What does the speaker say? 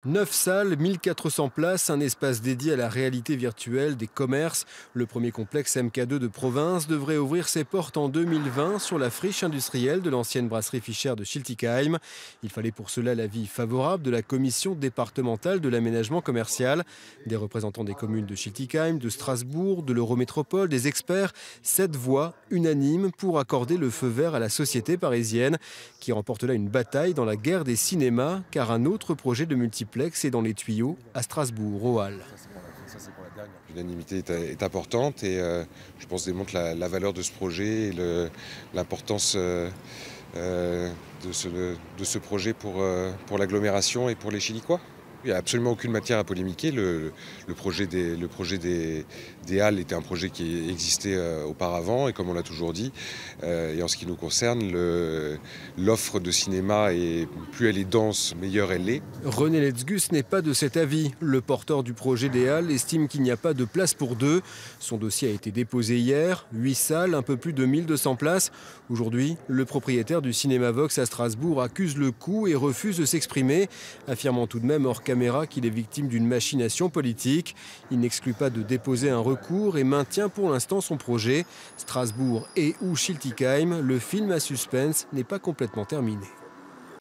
9 salles, 1400 places, un espace dédié à la réalité virtuelle des commerces. Le premier complexe MK2 de province devrait ouvrir ses portes en 2020 sur la friche industrielle de l'ancienne brasserie Fischer de Schiltigheim. Il fallait pour cela l'avis favorable de la commission départementale de l'aménagement commercial. Des représentants des communes de Schiltigheim, de Strasbourg, de l'Eurométropole, des experts, 7 voix unanimes pour accorder le feu vert à la société parisienne qui remporte là une bataille dans la guerre des cinémas car un autre projet de multiplex est dans les tuyaux à Strasbourg, au Hall. L'unanimité est importante et je pense démontre la valeur de ce projet et l'importance de ce projet pour l'agglomération et pour les Chilicois. Il n'y a absolument aucune matière à polémiquer. Le projet des halles était un projet qui existait auparavant et comme on l'a toujours dit, et en ce qui nous concerne, l'offre de cinéma, plus elle est dense, meilleure elle est. René Letzgus n'est pas de cet avis. Le porteur du projet des halles estime qu'il n'y a pas de place pour deux. Son dossier a été déposé hier. 8 salles, un peu plus de 1200 places. Aujourd'hui, le propriétaire du Cinéma Vox à Strasbourg accuse le coup et refuse de s'exprimer, affirmant tout de même hors caméra qu'il est victime d'une machination politique. Il n'exclut pas de déposer un recours et maintient pour l'instant son projet. Strasbourg et ou Schiltigheim, le film à suspense n'est pas complètement terminé.